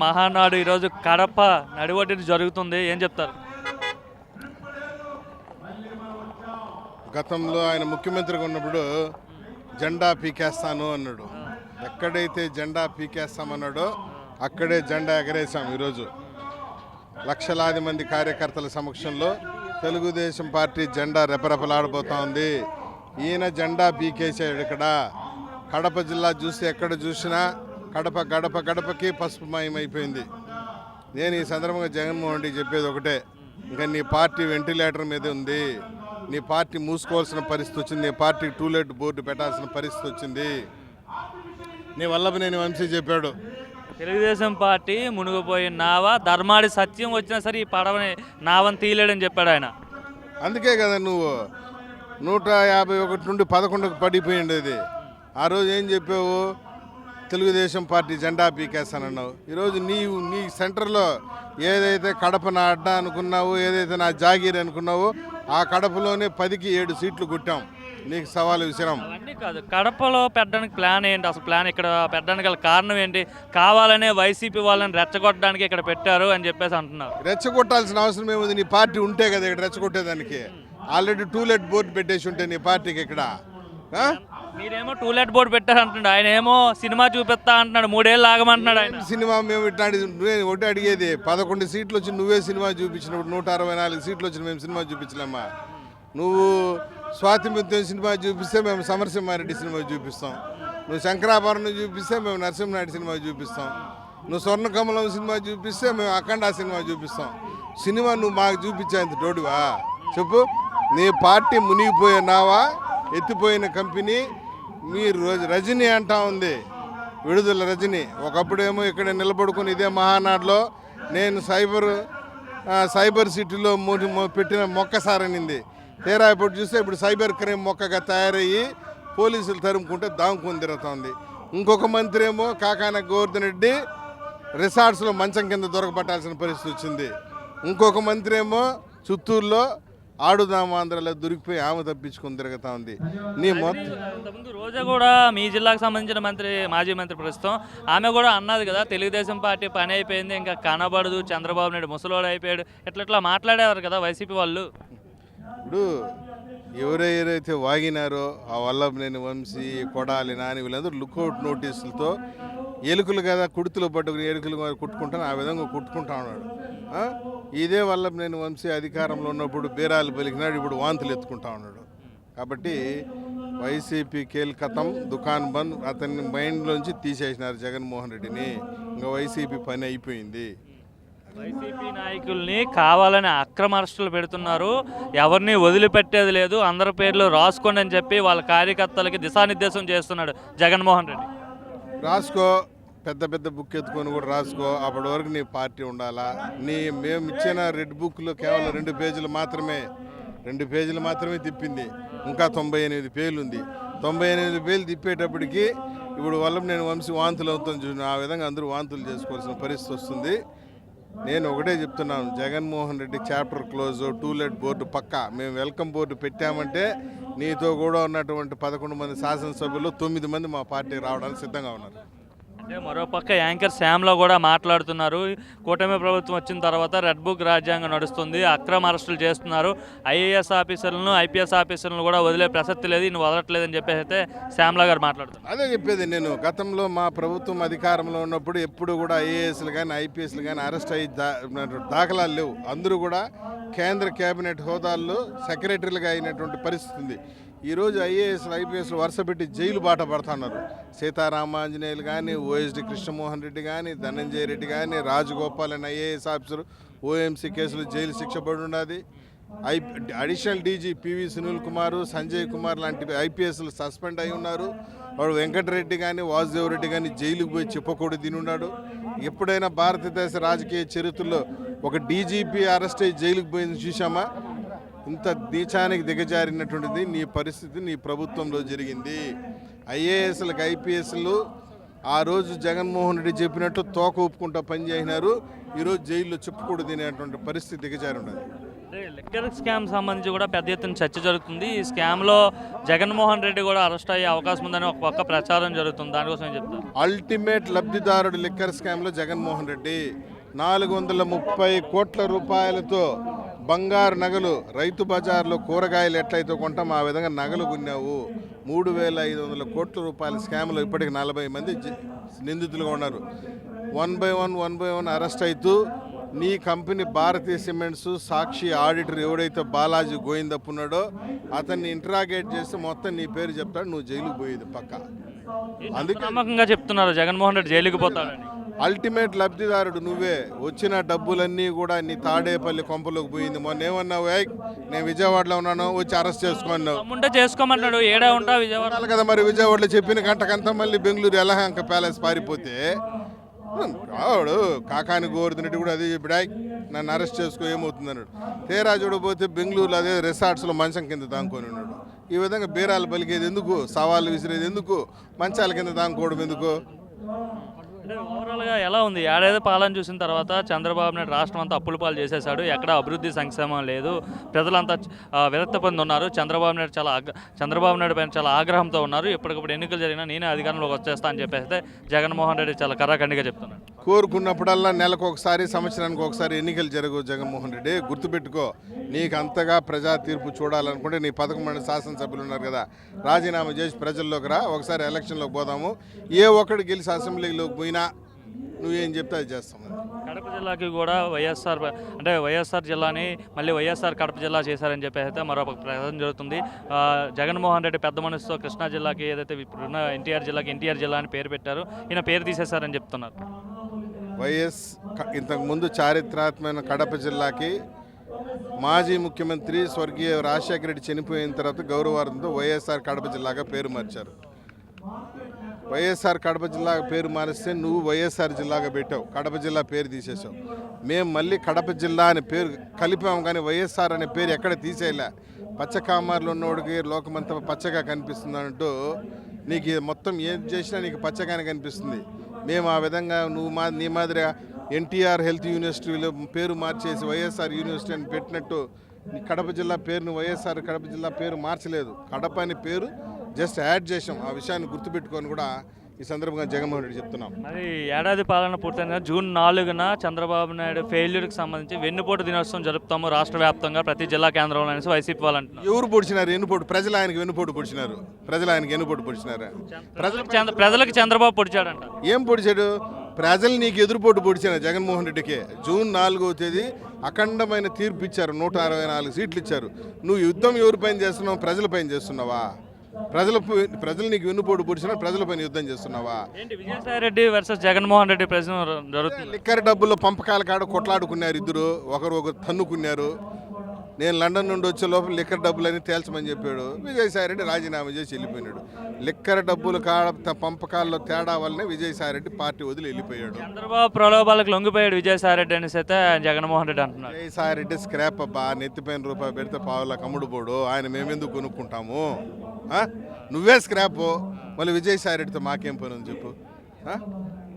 మహానాడు ఈరోజు కడప నడివడ్డీని జరుగుతుంది. ఏం చెప్తారు? గతంలో ఆయన ముఖ్యమంత్రిగా ఉన్నప్పుడు జెండా పీకేస్తాను అన్నాడు. ఎక్కడైతే జెండా పీకేస్తామన్నాడో అక్కడే జెండా ఎగరేసాం. ఈరోజు లక్షలాది మంది కార్యకర్తల సమక్షంలో తెలుగుదేశం పార్టీ జెండా రెపరెపలాడబోతా ఉంది. ఈయన జెండా పీకేసాడు. ఇక్కడ కడప జిల్లా చూసి ఎక్కడ చూసినా కడప గడప గడపకి పసుపుమయమైపోయింది. నేను ఈ సందర్భంగా జగన్మోహన్ రెడ్డి చెప్పేది ఒకటే, ఇంకా నీ పార్టీ వెంటిలేటర్ మీద ఉంది, నీ పార్టీ మూసుకోవాల్సిన పరిస్థితి వచ్చింది, నీ పార్టీ టూలెట్ బోర్డు పెట్టాల్సిన పరిస్థితి వచ్చింది. నీ వల్లభనేని వంశీ చెప్పాడు, తెలుగుదేశం పార్టీ మునిగిపోయిన నావ ధర్మాడి సత్యం వచ్చినా సరే ఈ పడవని నావని తీయలేడని చెప్పాడు ఆయన. అందుకే కదా నువ్వు 151 నుండి 11కు పడిపోయిండేది. ఆ రోజు ఏం చెప్పావు? తెలుగుదేశం పార్టీ జెండా పీకేస్తానన్నావు. ఈరోజు నీ సెంటర్లో ఏదైతే కడప నా అడ్డా అనుకున్నావు, ఏదైతే నా జాగీర్ అనుకున్నావో ఆ కడపలోనే 10కి 7 సీట్లు కొట్టాం. నీకు సవాలు విసిరాం. అవన్నీ కాదు, కడపలో పెట్టడానికి ప్లాన్ ఏంటి? అసలు ప్లాన్ ఇక్కడ పెట్టడానికి గల కారణం ఏంటి? కావాలనే వైసీపీ వాళ్ళని రెచ్చగొట్టడానికి ఇక్కడ పెట్టారు అని చెప్పేసి అంటున్నారు. రెచ్చగొట్టాల్సిన అవసరం ఏముంది? నీ పార్టీ ఉంటే కదా ఇక్కడ రెచ్చగొట్టేదానికి. ఆల్రెడీ టూలెట్ బోర్డు పెట్టేసి ఉంటే నీ పార్టీకి ఇక్కడ. మీరేమో టూలెట్ బోర్డు పెట్టారంటున్నాడు, ఆయన ఏమో సినిమా చూపిస్తా అంటున్నాడు, 3 ఏళ్ళు ఆగమంటున్నాడు ఆయన. సినిమా మేము ఇట్లాంటి ఒకటి అడిగేది, 11 సీట్లు వచ్చి నువ్వే సినిమా చూపించినప్పుడు 164 సీట్లు వచ్చి మేము సినిమా చూపించలేమ్మా. నువ్వు స్వాతిమిత్యం సినిమా చూపిస్తే మేము సమరసింహారెడ్డి సినిమా చూపిస్తాం, నువ్వు శంకరాభరణం చూపిస్తే మేము నరసింహనాయుడు సినిమా చూపిస్తాం, నువ్వు స్వర్ణకమలం సినిమా చూపిస్తే మేము అఖండ సినిమా చూపిస్తాం. సినిమా నువ్వు మాకు చూపించేంత తోడువా చెప్పు? నీ పార్టీ మునిగిపోయినావా? ఎత్తిపోయిన కంపెనీ. మీరు రజనీ అంటా ఉంది, విడుదల రజనీ. ఒకప్పుడేమో ఇక్కడ నిలబడుకుని ఇదే మహానాడులో నేను సైబర్ సిటీలో పెట్టిన మొక్క సారనింది. తీరా ఇప్పుడు చూస్తే ఇప్పుడు సైబర్ క్రైమ్ మొక్కగా తయారయ్యి పోలీసులు తరుముకుంటే దాముకొని తిరుగుతోంది. ఇంకొక మంత్రి ఏమో కాకాన గోవర్ధన్ రెడ్డి రిసార్ట్స్లో మంచం కింద దొరకబట్టాల్సిన పరిస్థితి వచ్చింది. ఇంకొక మంత్రి ఏమో చిత్తూరులో ఆడుదామాంధ్రలో దొరికిపోయి ఆమె తప్పించుకొని తిరుగుతా ఉంది. నీ ముందు రోజా కూడా మీ జిల్లాకు సంబంధించిన మాజీ మంత్రి ప్రస్తుతం ఆమె కూడా అన్నది కదా, తెలుగుదేశం పార్టీ పని అయిపోయింది, ఇంకా కనబడదు, చంద్రబాబు నాయుడు ముసలోడు అయిపోయాడు, ఇట్లా మాట్లాడేవారు కదా వైసీపీ వాళ్ళు. ఇప్పుడు ఎవరైతే వాగినారో ఆ వల్లభనేని వంశీ, కొడాలి నాని వీళ్ళందరూ లుక్అవుట్ నోటీసులతో ఎలుకలు కదా కుడుతులు పట్టుకుని ఎలుకలు కుట్టుకుంటాను ఆ విధంగా కుట్టుకుంటా ఉన్నాడు. ఇదే వల్లభనేని వంశీ అధికారంలో ఉన్నప్పుడు బీరాలు పలికినాడు, ఇప్పుడు వాంతులు ఎత్తుకుంటా ఉన్నాడు. కాబట్టి వైసీపీ కేల్కతం దుకాన్ బంద్ అతని మైండ్లోంచి తీసేసినారు జగన్మోహన్ రెడ్డిని. ఇంకా వైసీపీ పని అయిపోయింది. వైసీపీ నాయకుల్ని కావాలని అక్రమ అరెస్టులు పెడుతున్నారు, ఎవరిని వదిలిపెట్టేది లేదు, అందరి పేర్లు రాసుకోండి అని చెప్పి వాళ్ళ కార్యకర్తలకి దిశానిర్దేశం చేస్తున్నాడు జగన్మోహన్ రెడ్డి. రాసుకో, పెద్ద పెద్ద బుక్ ఎత్తుకొని కూడా రాసుకో. అప్పటి వరకు నీ పార్టీ ఉండాలా? మేము ఇచ్చిన రెడ్ బుక్లో కేవలం 2 పేజీలు మాత్రమే తిప్పింది. ఇంకా 98 పేజీలు ఉంది. 98 పేజీలు తిప్పేటప్పటికి ఇప్పుడు వల్లభనేని వంశీ వాంతులు అవుతుంది చూడండి. ఆ విధంగా అందరూ వాంతులు చేసుకోవాల్సిన పరిస్థితి వస్తుంది. నేను ఒకటే చెప్తున్నాను, Jaganmohan Reddy chapter close, to let board పక్కా. మేము వెల్కమ్ బోర్డు పెట్టామంటే నీతో కూడా ఉన్నటువంటి 11 మంది శాసనసభ్యులు 9 మంది మా పార్టీకి రావడానికి సిద్ధంగా ఉన్నారు. అంటే మరోపక్క యాంకర్ శ్యామ్లో కూడా మాట్లాడుతున్నారు, కూటమి ప్రభుత్వం వచ్చిన తర్వాత రెడ్ బుక్ రాజ్యాంగం నడుస్తుంది, అక్రమ అరెస్టులు చేస్తున్నారు, ఐఏఎస్ ఆఫీసర్లను ఐపీఎస్ ఆఫీసర్లను కూడా వదిలే ప్రసక్తి లేదు, ఇన్ని వదలట్లేదని చెప్పేసి అయితే శ్యామ్లా గారు మాట్లాడుతున్నారు. అదే చెప్పేది నేను. గతంలో మా ప్రభుత్వం అధికారంలో ఉన్నప్పుడు ఎప్పుడు కూడా ఐఏఎస్లు కానీ ఐపీఎస్లు కానీ అరెస్ట్ అయ్యి దాఖలాలు లేవు. అందరూ కూడా కేంద్ర కేబినెట్ హోదాల్లో సెక్రటరీలుగా అయినటువంటి పరిస్థితి ఉంది. ఈరోజు ఐఏఎస్లు ఐపీఎస్లు వరుస పెట్టి జైలు బాట పడుతున్నారు. సీతారామాంజనేయులు కానీ, ఓఎస్డి కృష్ణమోహన్ రెడ్డి కానీ, ధనంజయ రెడ్డి కానీ, రాజగోపాల్ అని ఐఏఎస్ ఆఫీసర్ ఓఎంసీ కేసులు జైలు శిక్ష పడి ఉన్నది. Additional DG PV Sunil Kumar, Sanjay Kumar లాంటి ఐపీఎస్లు సస్పెండ్ అయి ఉన్నారు. వాడు వెంకటరెడ్డి కానీ, వాసుదేవరెడ్డి కానీ జైలుకు పోయి చెప్పకూడదు తినున్నాడు. ఎప్పుడైనా భారతదేశ రాజకీయ చరిత్రలో ఒక డీజీపీ అరెస్ట్ అయ్యి జైలుకు పోయింది చూసామా? ఇంత నీచానికి దిగజారినటువంటిది నీ పరిస్థితి నీ ప్రభుత్వంలో జరిగింది. ఐఏఎస్లకు ఐపీఎస్లు ఆ రోజు జగన్మోహన్ రెడ్డి చెప్పినట్టు తోక ఊపుకుంటా పనిచేసినారు. ఈరోజు జైల్లో చెప్పుకూడదు తినేటువంటి పరిస్థితి దిగజారి ఉన్నది. అంటే లిక్కర్ స్కామ్ సంబంధించి కూడా పెద్ద ఎత్తున చర్చ జరుగుతుంది. ఈ స్కామ్లో జగన్మోహన్ రెడ్డి కూడా అరెస్ట్ అయ్యే అవకాశం ఉందని ఒక పక్క ప్రచారం జరుగుతుంది. దానికోసం ఏం చెప్తారు? అల్టిమేట్ లబ్ధిదారుడు లిక్కర్ స్కామ్లో జగన్మోహన్ రెడ్డి 430 కోట్ల రూపాయలతో బంగారు నగలు, రైతు బజార్లో కూరగాయలు ఎట్లయితే కొంటాం ఆ విధంగా నగలు కొన్నావు. 3,500 కోట్ల రూపాయల స్కామ్లో ఇప్పటికి 40 మంది నిందితులుగా ఉన్నారు. వన్ బై వన్ అరెస్ట్ అవుతూ నీ కంపెనీ భారతీయ సిమెంట్స్ సాక్షి ఆడిటర్ ఎవడైతే బాలాజీ గోవిందప్ప ఉన్నాడో అతన్ని ఇంట్రాగేట్ చేస్తే మొత్తం నీ పేరు చెప్తాడు, నువ్వు జైలుకు పోయేది పక్క. అందుకే నమ్మకంగా చెప్తున్నారు జగన్మోహన్ రెడ్డి జైలుకి పోతాడని. అల్టిమేట్ లబ్ధిదారుడు నువ్వే. వచ్చిన డబ్బులన్నీ కూడా నీ తాడేపల్లి కొంపలోకి పోయింది. మొన్న ఏమన్నావు, నేను విజయవాడలో ఉన్నాను వచ్చి అరెస్ట్ చేసుకున్నావు. ఉంటే చేసుకోమంటాడు, ఏడా ఉంటా విజయవాడ కదా. మరి విజయవాడలో చెప్పిన గంటకంతా మళ్ళీ బెంగళూరు యలహంక ప్యాలెస్ పారిపోతే రావాడు కాకాని గోవర్ధన్ రెడ్డి కూడా అదే చెప్పాడు, నన్ను అరెస్ట్ చేసుకో ఏమవుతుంది అన్నాడు. తీరా చూడబోతే బెంగళూరులో అదే రిసార్ట్స్లో మంచం కింద దాంకొని ఉన్నాడు. ఈ విధంగా బీరాలు పలికేది ఎందుకు, సవాళ్ళు విసిరేది ఎందుకు, మంచాల కింద దాంకోవడం ఎందుకు? అంటే ఓవరాల్గా ఎలా ఉంది? ఏడాది పాలన చూసిన తర్వాత చంద్రబాబు నాయుడు రాష్ట్రం అంతా అప్పుల పాలు చేసేశాడు. ఎక్కడ అభివృద్ధి సంక్షేమం లేదు. ప్రజలంతా విరక్త పొంది ఉన్నారు. చంద్రబాబు నాయుడు పైన చాలా ఆగ్రహంతో ఉన్నారు. ఎప్పటికప్పుడు ఎన్నికలు జరిగినా నేనే అధికారంలోకి వచ్చేస్తా అని చెప్పేస్తే జగన్మోహన్ రెడ్డి చాలా కరాఖండిగా చెప్తున్నాడు. కోరుకున్నప్పుడల్లా నెలకు ఒకసారి, సంవత్సరానికి ఒకసారి ఎన్నికలు జరగవు జగన్మోహన్ రెడ్డి. గుర్తుపెట్టుకో, నీకు అంతగా ప్రజా తీర్పు చూడాలనుకుంటే నీ 11 మంది శాసనసభ్యులు ఉన్నారు కదా, రాజీనామా చేసి ప్రజల్లోకి రా, ఒకసారి ఎలక్షన్లోకి పోదాము. ఏ ఒక్కడు గెలిచి అసెంబ్లీలోకి పోయినా నువ్వేం చెప్తే అది చేస్తాం. కడప జిల్లాకి కూడా వైఎస్ఆర్ జిల్లాని మళ్ళీ వైఎస్ఆర్ కడప జిల్లా చేశారని చెప్పి అయితే మరొక ప్రకటన జరుగుతుంది. జగన్మోహన్ రెడ్డి పెద్ద మనసుతో కృష్ణా జిల్లాకి ఏదైతే ఇప్పుడున్న ఎన్టీఆర్ జిల్లా అని పేరు పెట్టారు, ఈయన పేరు తీసేశారని చెప్తున్నారు. ఇంతకుముందు చారిత్రాత్మకమైన కడప జిల్లాకి మాజీ ముఖ్యమంత్రి స్వర్గీయ రాజశేఖర రెడ్డి చనిపోయిన తర్వాత గౌరవార్థంతో వైఎస్ఆర్ కడప జిల్లాగా పేరు మార్చారు. వైఎస్ఆర్ కడప జిల్లా పేరు మారిస్తే నువ్వు వైఎస్ఆర్ జిల్లాగా పెట్టావు, కడప జిల్లా పేరు తీసేసావు. మేము మళ్ళీ కడప జిల్లా అనే పేరు కలిపాము, కానీ వైఎస్ఆర్ అనే పేరు ఎక్కడ తీసేయలే. పచ్చకామార్లు ఉన్నోడికి లోకమంతా పచ్చగా కనిపిస్తుంది అంటూ నీకు మొత్తం ఏం చేసినా నీకు పచ్చగానే కనిపిస్తుంది. మేము ఆ విధంగా నీ మాదిరిగా ఎన్టీఆర్ హెల్త్ యూనివర్సిటీలో పేరు మార్చేసి వైఎస్ఆర్ యూనివర్సిటీ అని పెట్టినట్టు కడప జిల్లా పేరును వైఎస్ఆర్ కడప జిల్లా పేరు మార్చలేదు. కడప అని పేరు జస్ట్ యాడ్ చేసాం. ఆ విషయాన్ని గుర్తుపెట్టుకొని కూడా ఈ సందర్భంగా జగన్మోహన్ రెడ్డి చెప్తున్నాం. మరి ఏడాది పాలన పూర్తయిన జూన్ 4న చంద్రబాబు నాయుడు ఫెయిల్యూర్కి సంబంధించి వెన్నుపోటు దినోత్సవం జరుపుతాము రాష్ట్ర వ్యాప్తంగా ప్రతి జిల్లా కేంద్రంలో అనేసి వైసీపీ వాళ్ళు అంటున్నారు. ఎవరు పొడిచినారు వెన్నుపోటు? ప్రజలు ఆయనకి వెన్నుపోటు పొడిచినారు. ప్రజలకు చంద్రబాబు పొడిచాడంట. ఏం పొడిచాడు? ప్రజలు నీకు ఎదురుపోటు పొడిచారు జగన్మోహన్ రెడ్డికి. జూన్ 4వ తేదీ అఖండమైన తీర్పు ఇచ్చారు, 164 సీట్లు ఇచ్చారు. నువ్వు యుద్ధం ఎవరిపైన చేస్తున్నావు? ప్రజల పైన చేస్తున్నావా? ప్రజలు నీకు వెన్నుపోటు పొడిచినా ప్రజలపైన యుద్ధం చేస్తున్నావా? విజయసాయి రెడ్డి వర్సెస్ జగన్మోహన్ రెడ్డి ప్రశ్న జరుగుతుంది. లిక్కర్ డబ్బుల్లో పంపకాల కాడ కొట్లాడుకున్నారు ఇద్దరు, ఒకరు తన్నుకున్నారు. నేను లండన్ నుండి వచ్చే లోపల లిక్కర్ డబ్బులని తేల్చమని చెప్పాడు. విజయసాయి రెడ్డి రాజీనామా చేసి వెళ్ళిపోయినాడు. లిక్కర్ డబ్బులు పంపకాల్లో తేడా వల్లనే విజయసాయి రెడ్డి పార్టీ వదిలి వెళ్ళిపోయాడు. చంద్రబాబు ప్రలోభాలకు లొంగిపోయాడు విజయసాయి రెడ్డి అనేసి అయితే జగన్మోహన్ రెడ్డి అంటున్నాడు. విజయసాయి రెడ్డి స్క్రాప్ అబ్బా, నెత్తిపైన రూపాయి పెడితే పావులా కమ్ముడు పోడు. ఆయన మేమెందుకు కొనుక్కుంటాము? నువ్వే స్క్రాప్. మళ్ళీ విజయసాయి రెడ్డితో మాకేం పని ఉంది చెప్పు?